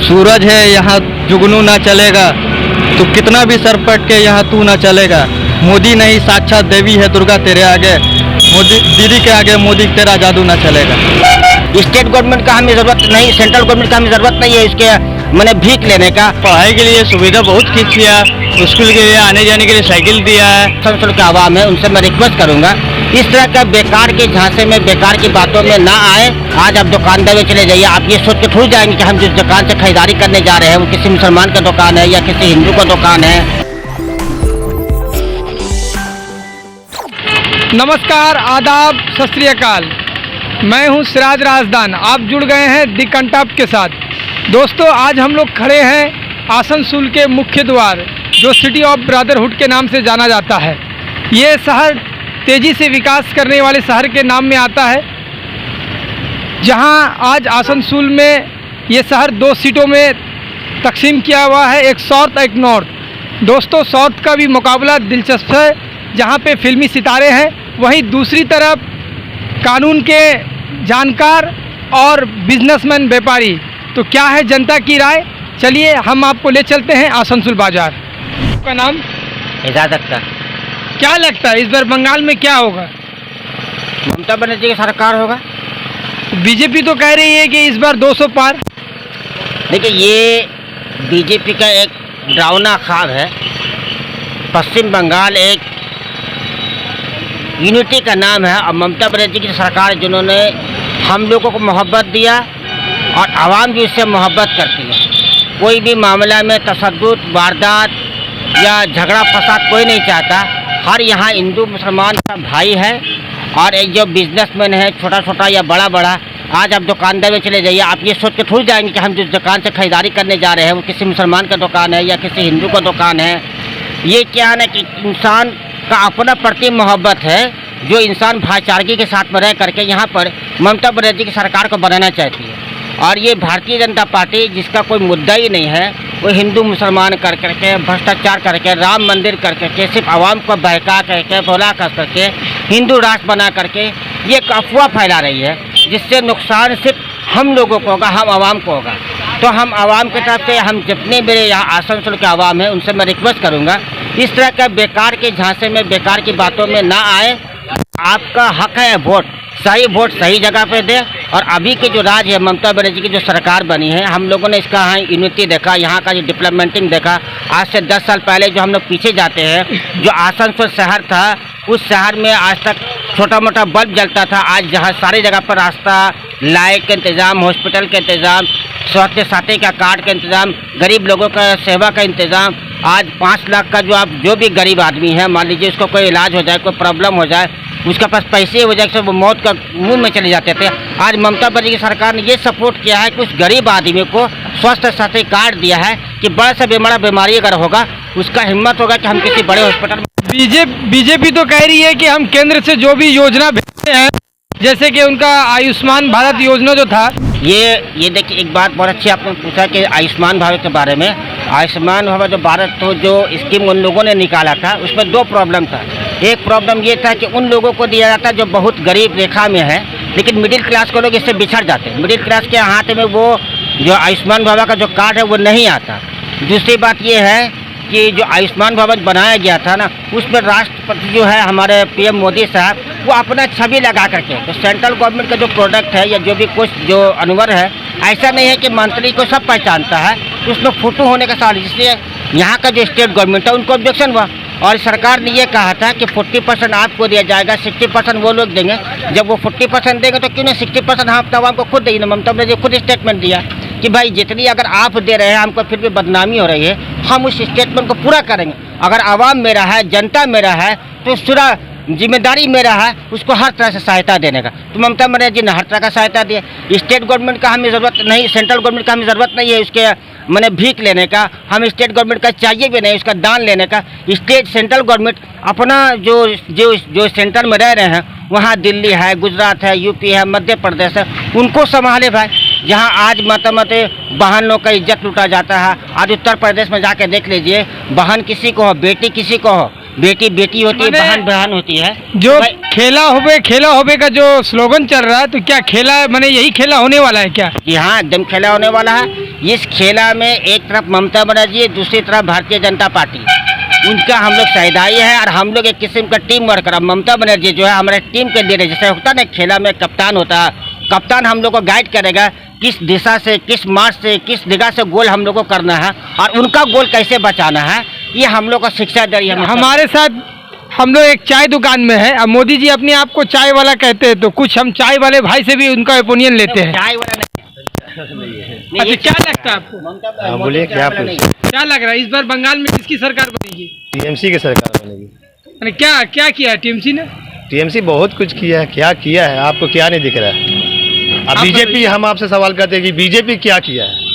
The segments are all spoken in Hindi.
सूरज है यहाँ जुगनू ना चलेगा, तो कितना भी सर पट के यहाँ तू ना चलेगा। मोदी नहीं साक्षात देवी है दुर्गा तेरे आगे, मोदी दीदी के आगे मोदी तेरा जादू ना चलेगा। स्टेट गवर्नमेंट का हमें जरूरत नहीं, सेंट्रल गवर्नमेंट का हमें जरूरत नहीं है इसके मैंने भीख लेने का। पढ़ाई के लिए सुविधा बहुत की किया, स्कूल के लिए आने जाने के लिए साइकिल दिया है। आसनसोल के आवाम है उनसे मैं रिक्वेस्ट करूंगा इस तरह का बेकार के झांसे में बेकार की बातों में ना आए। आज आप दुकानदार में चले जाइए, आप ये सोच के थोड़ी जाएंगे कि हम जिस दुकान से खरीदारी करने जा रहे हैं वो किसी मुसलमान का दुकान है या किसी हिंदू का दुकान है। नमस्कार, आदाब, सत श्री अकाल। मैं हूं सिराज राजदान। आप जुड़ गए हैं दी कंटाप के साथ। दोस्तों, आज हम लोग खड़े हैं आसनसोल के मुख्य द्वार, जो सिटी ऑफ ब्रदरहुड के नाम से जाना जाता है। ये शहर तेज़ी से विकास करने वाले शहर के नाम में आता है, जहां आज आसनसोल में ये शहर 2 सीटों में तकसीम किया हुआ है, एक साउथ एक नॉर्थ। दोस्तों, साउथ का भी मुकाबला दिलचस्प है, जहां पे फिल्मी सितारे हैं। वहीं दूसरी तरफ कानून के जानकार और बिजनेसमैन व्यापारी। तो क्या है जनता की राय, चलिए हम आपको ले चलते हैं आसनसोल बाजार। आपका नाम? इजाजत का। क्या लगता है इस बार बंगाल में क्या होगा? ममता बनर्जी की सरकार होगा। बीजेपी तो कह रही है कि इस बार 200 पार। देखिए, ये बीजेपी का एक डरावना ख्वाब है। पश्चिम बंगाल एक यूनिटी का नाम है और ममता बनर्जी की सरकार जिन्होंने हम लोगों को मोहब्बत दिया और आवाम भी उससे मोहब्बत करती है। कोई भी मामला में तशद्दुद, वारदात या झगड़ा फसाद कोई नहीं चाहता। हर यहाँ हिंदू मुसलमान का भाई है। और एक जो बिजनेसमैन है, छोटा छोटा या बड़ा बड़ा, आज आप दुकानदार में चले जाइए, आप ये सोच के थोड़ी जाएंगे कि हम जिस दुकान से खरीदारी करने जा रहे हैं वो किसी मुसलमान का दुकान है या किसी हिंदू का दुकान है। ये क्या है ना कि इंसान का अपना प्रति मोहब्बत है, जो इंसान भाईचारगी के साथ में रह करके यहाँ पर ममता बनर्जी की सरकार को बनाना चाहती है। और ये भारतीय जनता पार्टी, जिसका कोई मुद्दा ही नहीं है, वो हिंदू मुसलमान कर करके, भ्रष्टाचार करके, राम मंदिर कर करके, सिर्फ आवाम को बहका करके, भोला कर करके, हिंदू राष्ट्र बना करके ये एक अफवाह फैला रही है, जिससे नुकसान सिर्फ हम लोगों को होगा, हम आवाम को होगा। तो हम आवाम के तरफ से, हम जितने मेरे यहाँ आसनसोल के आवाम है उनसे मैं रिक्वेस्ट करूँगा इस तरह का बेकार के झांसे में बेकार की बातों में ना आए। आपका हक है वोट, सही वोट सही जगह पे दे। और अभी के जो राज है, ममता बनर्जी की जो सरकार बनी है, हम लोगों ने इसका यहाँ यूनिटी देखा, यहाँ का जो डेवलपमेंटिंग देखा। आज से 10 साल पहले जो हम लोग पीछे जाते हैं, जो आसनसोल शहर था, उस शहर में आज तक छोटा मोटा बल्ब जलता था। आज जहाँ सारी जगह पर रास्ता, लाइट का इंतज़ाम, हॉस्पिटल का इंतज़ाम, स्वास्थ्य साथी का कार्ड का इंतज़ाम, गरीब लोगों का सेवा का इंतज़ाम। आज 5 लाख का जो भी गरीब आदमी है, मान लीजिए उसको कोई इलाज हो जाए, कोई प्रॉब्लम हो जाए, उसके पास पैसे हो जाए, वो मौत का मुंह में चले जाते थे। आज ममता बनर्जी की सरकार ने ये सपोर्ट किया है कि उस गरीब आदमी को स्वास्थ्य साथी कार्ड दिया है कि बड़ा से बड़ा बीमारी अगर होगा, उसका हिम्मत होगा कि हम किसी बड़े हॉस्पिटल। बीजेपी तो कह रही है कि हम केंद्र से जो भी योजना भेजते हैं, जैसे कि उनका आयुष्मान भारत योजना जो था, ये देखिए, एक बात बहुत अच्छी आपने पूछा कि आयुष्मान भारत के बारे में। आयुष्मान भारत तो जो स्कीम उन लोगों ने निकाला था, उसमें 2 प्रॉब्लम था। एक प्रॉब्लम ये था कि उन लोगों को दिया जाता जो बहुत गरीब रेखा में है, लेकिन मिडिल क्लास के लोग इससे बिछड़ जाते हैं। मिडिल क्लास के हाथ में वो जो आयुष्मान भारत का जो कार्ड है वो नहीं आता। दूसरी बात ये है कि जो आयुष्मान भारत बनाया गया था ना, उसमें राष्ट्रपति जो है हमारे पीएम मोदी साहब, वो अपना छवि लगा करके, तो सेंट्रल गवर्नमेंट का जो प्रोडक्ट है या जो भी कुछ जो अनवर है, ऐसा नहीं है कि मंत्री को सब पहचानता है, तो उसमें फोटो होने का सवाल। इसलिए यहाँ का जो स्टेट गवर्नमेंट है उनको ऑब्जेक्शन हुआ और सरकार ने ये कहा था कि 40% आपको दिया जाएगा, 60% वो लोग देंगे। जब वो 40% देंगे तो क्यों नहीं 60% हम तब आपको खुद देंगे। ममता बनर्जी खुद स्टेटमेंट दिया कि भाई जितनी अगर आप दे रहे हैं हमको फिर भी बदनामी हो रही है, हम उस स्टेटमेंट को पूरा करेंगे। अगर आवाम मेरा है, जनता मेरा है, तो पूरा जिम्मेदारी मेरा है उसको हर तरह से सहायता देने का। तो ममता बनर्जी ने हर तरह का सहायता दिया। स्टेट गवर्नमेंट का हमें ज़रूरत नहीं, सेंट्रल गवर्नमेंट का हमें ज़रूरत नहीं है उसके मैंने भीख लेने का। हम स्टेट गवर्नमेंट का चाहिए भी नहीं उसका दान लेने का। सेंट्रल गवर्नमेंट अपना जो सेंटर में रह रहे हैं, वहाँ दिल्ली है, गुजरात है, यूपी है, मध्य प्रदेश है, उनको संभाले भाई। जहाँ आज मत बहनों का इज्जत लूटा जाता है। आज उत्तर प्रदेश में जाके देख लीजिए, बहन किसी को हो, बेटी किसी को हो, बेटी बेटी होती है, माने- बहन बहन होती है। जो भाई- खेला होबे का जो स्लोगन चल रहा है, तो क्या खेला माने यही खेला होने वाला है क्या? जी हाँ, एकदम खेला होने वाला है। इस खेला में एक तरफ ममता बनर्जी है, दूसरी तरफ भारतीय जनता पार्टी, उनका हम लोग साझेदारी है और हम लोग एक किस्म का टीम वर्क। अब ममता बनर्जी जो है हमारे टीम के लीडर, जैसे होता है ना खेला में कप्तान होता है, कप्तान हम लोग को गाइड करेगा किस दिशा से, किस मार्च से, किस जगह से गोल हम लोग को करना है और उनका गोल कैसे बचाना है, ये हम लोग को शिक्षा दे रही है। हमारे साथ हम लोग एक चाय दुकान में है। अब मोदी जी अपने आप को चाय वाला कहते हैं, तो कुछ हम चाय वाले भाई से भी उनका ओपिनियन लेते हैं। चाय वाला नहीं। अच्छा, क्या लगता है आपको? हाँ, बोलिए, क्या वाला नहीं। क्या लग रहा है इस बार बंगाल में किसकी सरकार बनेगी? टीएमसी की सरकार बनेगी। यानी क्या क्या किया है टीएमसी ने? टीएमसी बहुत कुछ किया है, क्या किया है आपको क्या नहीं दिख रहा है? अब आप बीजेपी, हम आपसे सवाल करते हैं कि बीजेपी क्या किया है?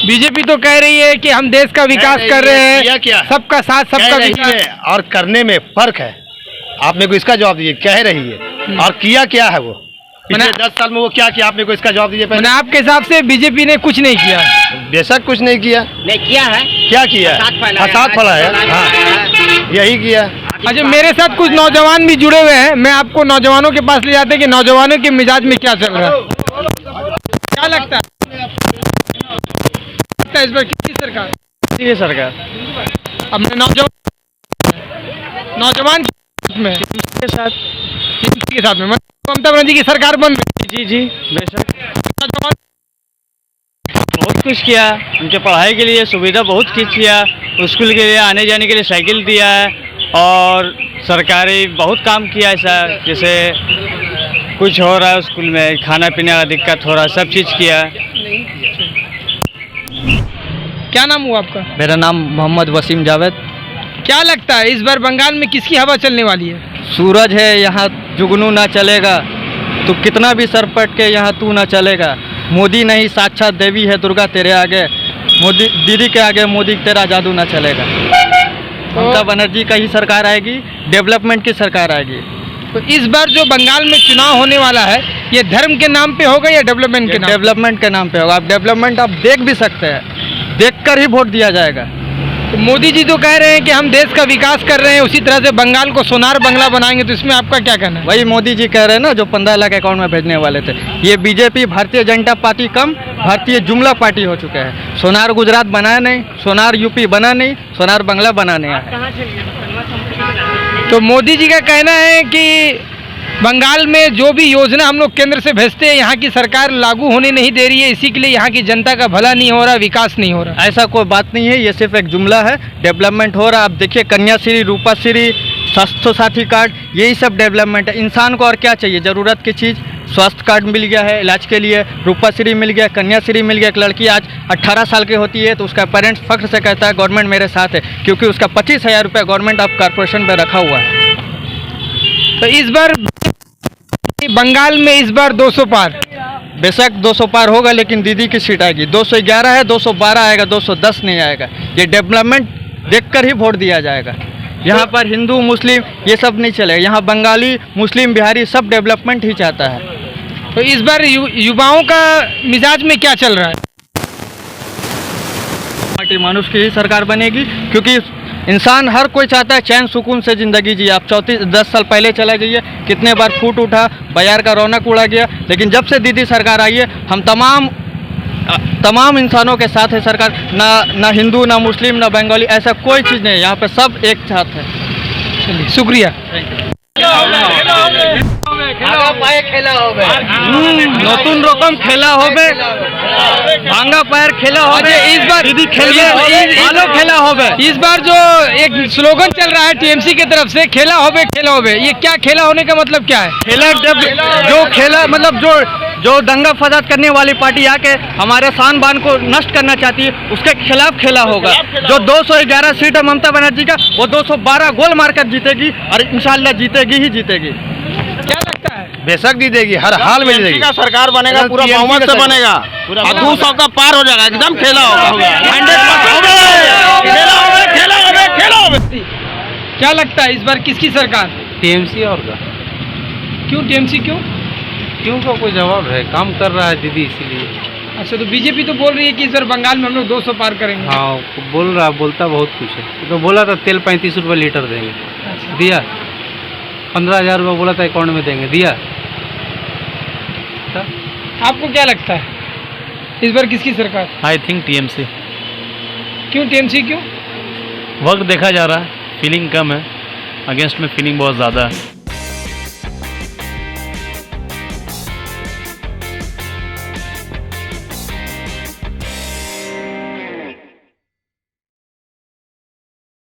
बीजेपी तो कह रही है कि हम देश का विकास रही कर रहे है, किया हैं, क्या है? सबका साथ सबका कह रही विकास। है और करने में फर्क है। आप मेरे को इसका जवाब दीजिए, कह रही है और किया क्या है वो? पिछले मैंने- 10 साल में वो क्या किया, आप मेरे को इसका जवाब दीजिए मैंने पहले। आपके हिसाब से बीजेपी ने कुछ नहीं किया। बेशक कुछ नहीं किया। नहीं किया है, क्या किया? फसाद फैलाया, हाँ, यही किया। अच्छा, मेरे साथ कुछ नौजवान भी जुड़े हुए हैं, मैं आपको नौजवानों के पास ले जाते हैं कि नौजवानों के मिजाज में क्या चल रहा है। क्या लगता है इस बार किसकी सरकार? ये सरकार अब मैं नौजवान में के साथ के साथ में ममता बनर्जी की सरकार बन रही जी जी बेशक है। नौजवान बहुत कुछ किया, उनके पढ़ाई के लिए सुविधा बहुत कुछ किया, स्कूल के लिए आने जाने के लिए साइकिल दिया है और सरकारी बहुत काम किया ऐसा, जैसे कुछ हो रहा है स्कूल में खाना पीने का दिक्कत हो रहा है, सब चीज़ किया है। क्या नाम हुआ आपका? मेरा नाम मोहम्मद वसीम जावेद। क्या लगता है इस बार बंगाल में किसकी हवा चलने वाली है? सूरज है यहाँ जुगनू ना चलेगा, तो कितना भी सर पट के यहाँ तू ना चलेगा। मोदी नहीं, साक्षात देवी है दुर्गा तेरे आगे, मोदी दीदी के आगे मोदी तेरा जादू ना चलेगा। ममता बनर्जी का ही सरकार आएगी, डेवलपमेंट की सरकार आएगी। तो इस बार जो बंगाल में चुनाव होने वाला है, ये धर्म के नाम पे होगा या डेवलपमेंट के नाम? डेवलपमेंट के नाम पे होगा। आप डेवलपमेंट आप देख भी सकते हैं, देखकर ही वोट दिया जाएगा। तो मोदी जी तो कह रहे हैं कि हम देश का विकास कर रहे हैं, उसी तरह से बंगाल को सोनार बंगला बनाएंगे, तो इसमें आपका क्या कहना है? वही मोदी जी कह रहे हैं ना, जो 15 लाख अकाउंट में भेजने वाले थे। ये बीजेपी, भारतीय जनता पार्टी कम भारतीय जुमला पार्टी हो चुका है। सोनार गुजरात बनाया नहीं, सोनार यूपी बना नहीं, सोनार बंगला बनाने आया। तो मोदी जी का कहना है कि बंगाल में जो भी योजना हम लोग केंद्र से भेजते हैं, यहाँ की सरकार लागू होने नहीं दे रही है, इसी के लिए यहाँ की जनता का भला नहीं हो रहा, विकास नहीं हो रहा। ऐसा कोई बात नहीं है, ये सिर्फ एक जुमला है। डेवलपमेंट हो रहा है। आप देखिए कन्याश्री, रूपाश्री, स्वास्थ्य साथी कार्ड, यही सब डेवलपमेंट है। इंसान को और क्या चाहिए? ज़रूरत की चीज़, स्वास्थ्य कार्ड मिल गया है इलाज के लिए, रूपाश्री मिल गया, कन्याश्री मिल गया। एक लड़की आज 18 साल की होती है तो उसका पेरेंट्स फख्र से कहता है गवर्नमेंट मेरे साथ है, क्योंकि उसका 25,000 रुपये गवर्नमेंट ऑफ कॉर्पोरेशन पर रखा हुआ है। तो इस बार बंगाल में इस बार 200 पार, बेशक 200 पार होगा, लेकिन दीदी की सीट आएगी। 211 है, 212 आएगा, 210 नहीं आएगा। ये डेवलपमेंट देखकर ही वोट दिया जाएगा। यहाँ पर हिंदू मुस्लिम ये सब नहीं चलेगा। यहाँ बंगाली, मुस्लिम, बिहारी सब डेवलपमेंट ही चाहता है। तो इस बार युवाओं का मिजाज में क्या चल रहा है? पार्टी मानुष की ही सरकार बनेगी, क्योंकि इंसान हर कोई चाहता है चैन सुकून से ज़िंदगी जिए। आप 10 साल पहले चला जाइए, कितने बार फूट उठा, बाजार का रौनक उड़ा गया। लेकिन जब से दीदी सरकार आई है, हम तमाम इंसानों के साथ है सरकार। ना हिंदू, ना मुस्लिम, ना बंगाली, ऐसा कोई चीज़ नहीं है। यहाँ पे सब एक साथ है। चलिए, शुक्रिया। नतून रकम खेला होबे, भांगा पैर खेला होबे, इस बार दीदी खेलबे, भालो खेला होबे। इस बार जो एक स्लोगन चल रहा है टीएमसी की तरफ से, खेला होबे, ये क्या खेला होने का मतलब क्या है? खेला जो खेला मतलब जो दंगा फसाद करने वाली पार्टी आके हमारे शान बान को नष्ट करना चाहती है, उसके खिलाफ खेला होगा। जो 211 सीट है ममता बनर्जी का, वो 212 गोल मारकर जीतेगी और इंशाल्लाह जीतेगी ही जीतेगी। क्या लगता है? बेशक दी देगी, हर हाल में दी देगी। का सरकार बनेगा, पूरा बहुमत से बनेगा और 200 का पार हो जाएगा, एकदम खेला होगा। क्या लगता है इस बार किसकी सरकार? टीएमसी और का क्यों टीएमसी क्यों? क्यों का कोई जवाब है, काम कर रहा है दीदी इसीलिए। अच्छा, तो बीजेपी तो बोल रही है कि इस बार बंगाल में हम लोग 200 पार करेंगे। हाँ बोलता बहुत कुछ है, तो बोला था तेल 35 रुपये लीटर देंगे। दिया 15,000 रुपये बोला था अकाउंट में देंगे, दिया। आपको क्या लगता है इस बार किसकी सरकार? I think TMC. क्यों टीएमसी क्यों? वक्त देखा जा रहा है, फीलिंग कम है, अगेंस्ट में फीलिंग बहुत ज़्यादा है।